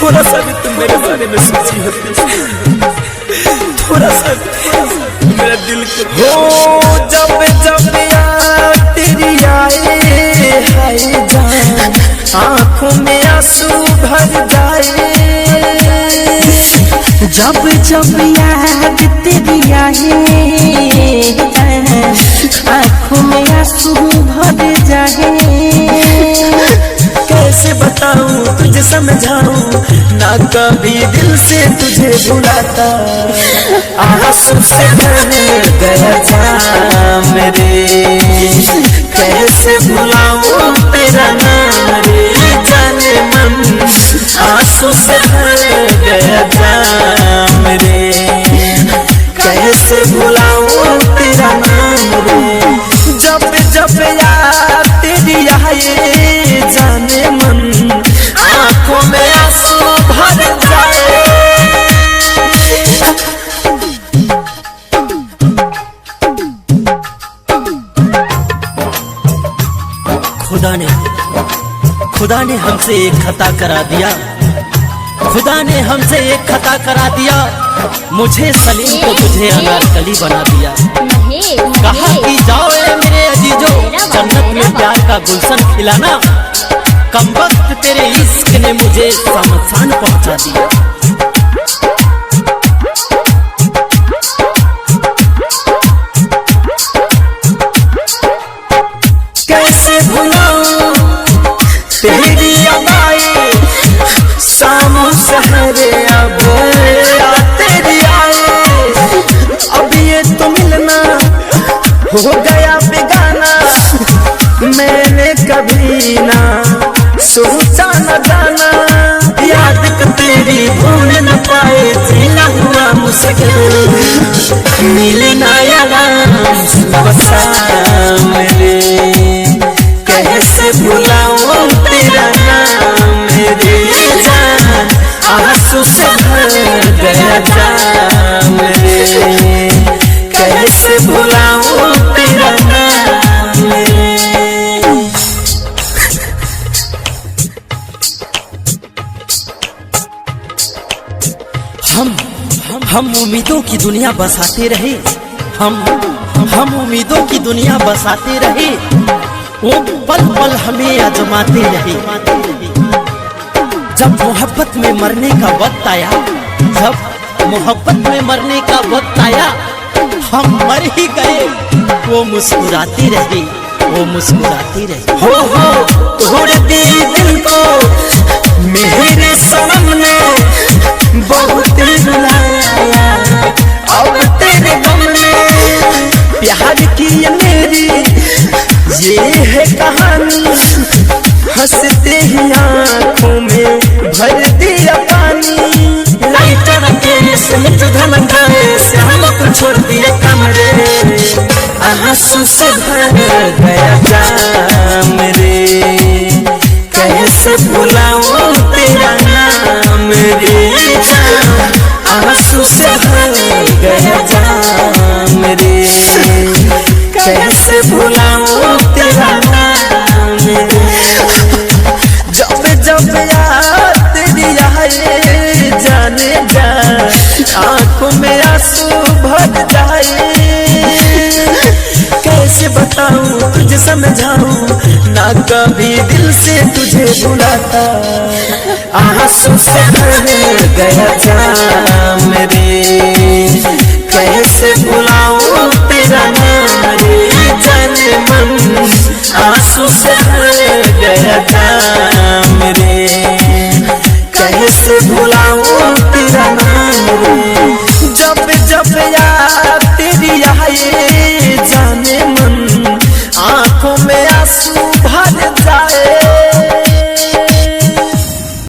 थोड़ा सा भी तुम मेरे बारे में सोची होती, थोड़ा सा मेरा दिल हो। जब जब याद तेरी आए हाय जान, आँखों में आंसू भर जाए। जब जब याद तेरी आए आँखों में आंसू भर जाए। कैसे बताऊं तुझे समझाऊं, ना कभी दिल से तुझे भुलाता। आंसू से भर गया जाम रे, कैसे भुलाऊं तेरा नाम रे जाने मन। आंसू से भर गया जाम रे, कैसे भुलाऊं तेरा नाम रे। जब जब याद तेरी आए जाने मन, आँखों में आंसू भर जाए। खुदा ने हमसे एक खता करा दिया, खुदा ने हमसे एक खता करा दिया। मुझे सलीम को तुझे अनारकली बना दिया। कहा कि जाओ ए मेरे अजीजो, जन्नत में प्यार का गुलशन खिलाना। कम वक्त तेरे इश्क ने मुझे शमशान पहुंचा दिया। कैसे भुलाऊं तेरी अदाएं, शामों सहरे अब तेरी आए। अब ये तो मिलना हो गया बेगाना, मैंने कभी ना सोचा न जाना। याद कर तेरी भूल न पाए, जीना हुआ मुश्किल, मिलना आराम सुबह शाम रे। कैसे भुलाऊं तेरा नाम रे जान, आंसू से भर गया जाम रे। कैसे भुलाऊं तेरा नाम रे। हम उम्मीदों की दुनिया बसाते रहे, हम उम्मीदों की दुनिया बसाते रहे। वो पल पल हमें आजमाते रहे। जब मोहब्बत में मरने का वक्त आया, जब मोहब्बत में मरने का वक्त आया, हम मर ही गए। वो मुस्कुराती रही, वो मुस्कुराती रही। हो तोड़ दी दिल को मेरे सनम ने, बहुत रुलाया अब तेरे गम ने। प्यार की ये मेरी ये है कहानी, हंसते ही आँखों में भर दिया पानी। लाइटर के समित धमकाए से हमको छोड़ दिया कमरे, आंसू से भर गया जाम रे। कैसे भुलाऊं तेरा नाम रे जान, आंसू से भर गया जाम रे। कैसे भुलाऊं तेरा नाम रे। जब जब याद तेरी आए जाने जा, आँखों में आंसू भर जाए। कैसे बताऊं तुझे समझाऊं, ना कभी दिल से तुझे भुलाता। आंसू से भर गया जाम रे,